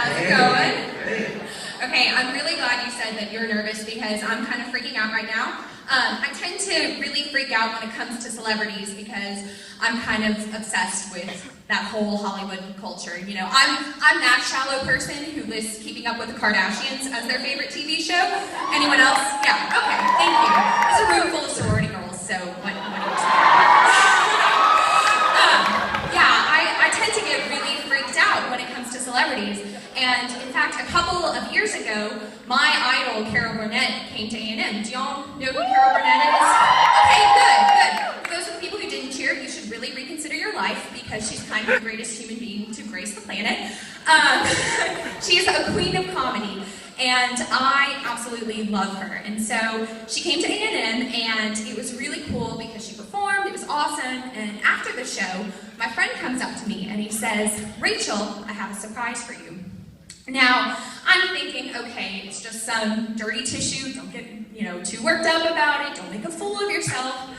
How's it going? Okay, I'm really glad you said that you're nervous because I'm kind of freaking out right now. I tend to really freak out when it comes to celebrities because I'm kind of obsessed with that whole Hollywood culture. You know, I'm that shallow person who lists Keeping Up with the Kardashians as their favorite TV show. Anyone else? Yeah, okay, thank you. It's a room full of sorority girls, so what do you I tend to get really freaked out when it comes to celebrities. And in fact, a couple of years ago, my idol, Carol Burnett, came to A&M. Do y'all know who Carol Burnett is? Okay, good. For those of the people who didn't cheer, you should really reconsider your life because she's kind of the greatest human being to grace the planet. She's a queen of comedy, and I absolutely love her. And so she came to A&M, and it was really cool because she performed, it was awesome, and after the show, my friend comes up to me and he says, "Rachel, I have a surprise for you." Now, I'm thinking, okay, it's just some dirty tissue, don't get, too worked up about it, don't make a fool of yourself.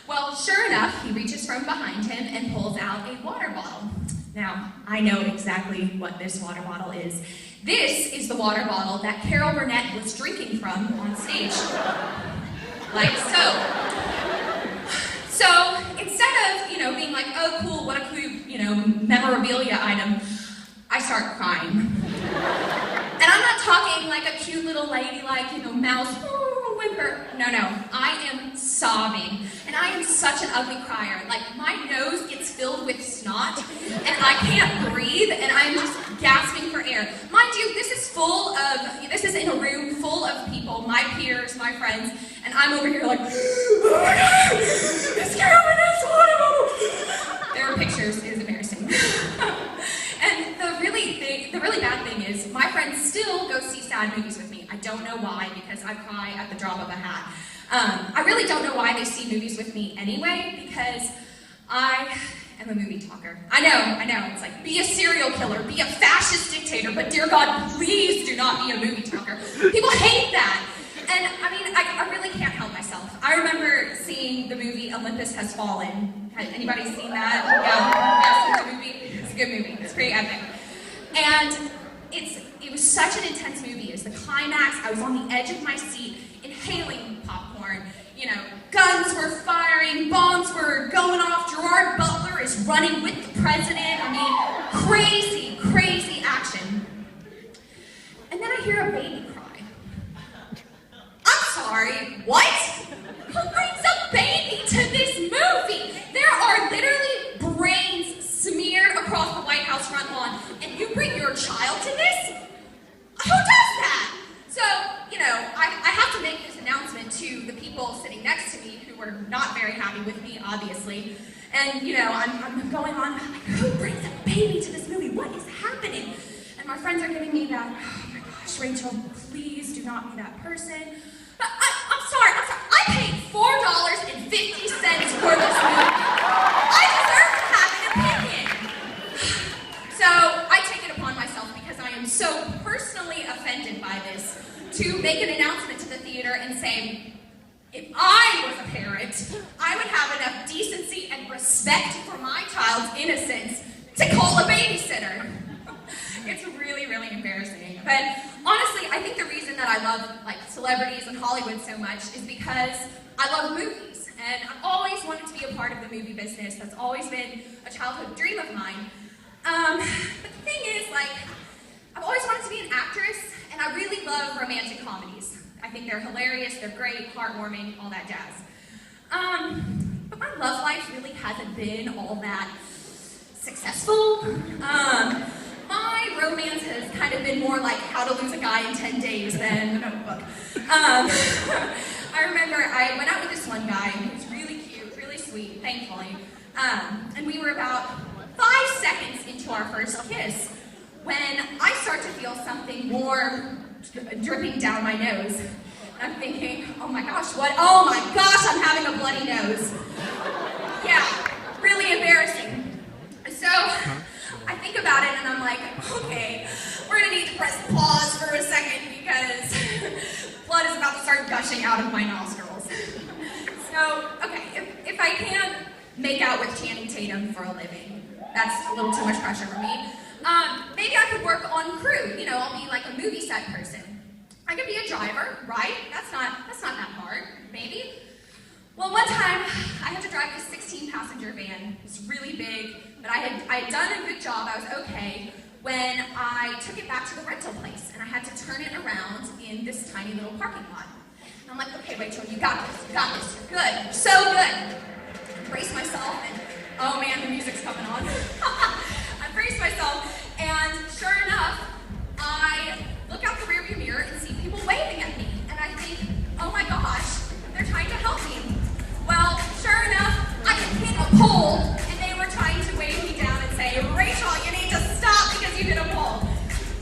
Well, sure enough, he reaches from behind him and pulls out a water bottle. Now, I know exactly what this water bottle is. This is the water bottle that Carol Burnett was drinking from on stage. Like so. So, instead of, being like, oh, cool, what a cool, memorabilia item, I start crying. And I'm not talking like a cute little lady, like, mouse, whimper. No, I am sobbing. And I am such an ugly crier. Like, my nose gets filled with snot, and I can't breathe, and I'm just gasping for air. Mind you, this is in a room full of people, my peers, my friends, and I'm over here like, oh my God, it's Carol Burnett's water bottle. There are pictures, it is embarrassing. And the really bad thing is, my friends still go see sad movies with me. I don't know why, because I cry at the drop of a hat. I really don't know why they see movies with me anyway, because I am a movie talker. I know, it's like, be a serial killer, be a fascist dictator, but dear God, please do not be a movie talker. People hate that. And I really can't help myself. I remember seeing the movie Olympus Has Fallen. Has anybody seen that? Yeah, seen the movie? It's a good movie. It's pretty epic. And it was such an intense movie. It was the climax. I was on the edge of my seat, inhaling popcorn. Guns were firing, bombs were going off. Gerard Butler is running with the president. Crazy action. And then I hear a baby cry. I'm sorry, what? Who brings a baby to this movie? There are literally brains smeared across the White House front lawn, and you bring your child to this? Who does that? So, I have to make this announcement to the people sitting next to me who were not very happy with me, obviously. And, I'm going on, I'm like, who brings a baby to this movie? What is happening? And my friends are giving me that, oh my gosh, Rachel, please do not be that person. But I'm sorry. I paid $4.50 for this movie. I deserve to have an opinion. So I take it upon myself, because I am so personally offended by this, to make an announcement to the theater and say, if I was a parent, I would have enough decency and respect for my child's innocence to call a babysitter. It's really embarrassing. But honestly, I think the reason that I love celebrities and Hollywood so much is because I love movies. And I've always wanted to be a part of the movie business. That's always been a childhood dream of mine. But the thing is, I've always wanted to be an actress, and I really love romantic comedies. I think they're hilarious, they're great, heartwarming, all that jazz. But my love life really hasn't been all that successful. My romance has kind of been more like How to Lose a Guy in 10 Days than The Notebook. I remember I went out with this one guy, and he was really cute, really sweet, thankfully. And we were about 5 seconds into our first kiss when I start to feel something more dripping down my nose. And I'm thinking, oh my gosh, what? Oh my gosh, I'm having a bloody nose. Yeah, really embarrassing. So I think about it and I'm like, okay, we're gonna need to press pause for a second because blood is about to start gushing out of my nostrils. So, okay, if I can't make out with Channing Tatum for a living, that's a little too much pressure for me. Maybe I could work on crew, be like a movie set person. I could be a driver, right? That's not that hard, maybe. Well, one time I had to drive this 16-passenger van. It was really big, but I had done a good job. I was okay when I took it back to the rental place, and I had to turn it around in this tiny little parking lot. And I'm like, okay, Rachel, you got this, you're good, you're so good. I brace myself, and oh man, the music's coming on. I brace myself, and sure enough, I look out the rearview mirror and see people waving at me, and I think, oh my gosh, they're trying to help me. Well, sure enough, I hit a pole, and they were trying to wave me down and say, Rachel, you need to stop because you hit a pole.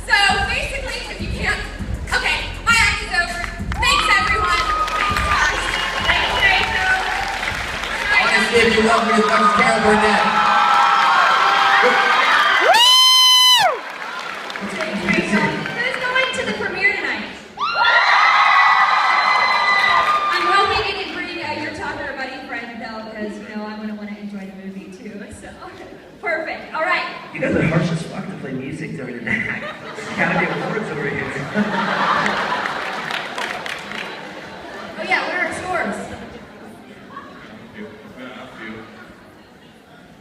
So basically, if you can't, okay, my act is over. Thanks, everyone. Thanks, guys. Thanks, Rachel. I want to see if you love me as much as Carol Burnett. Thanks, Rachel. Who's going to the premiere tonight? I'm hoping you can bring your talker buddy friend though, because I'm going to want to enjoy the movie too. So perfect. All right. You guys are harsh as fuck to play music during an act. Academy Awards over here. Oh yeah, what are scores?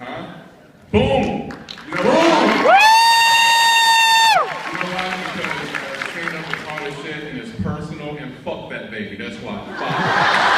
Huh? Boom! You know why? Because stand up is hard as shit and it's personal and fuck that baby. That's why. Fuck.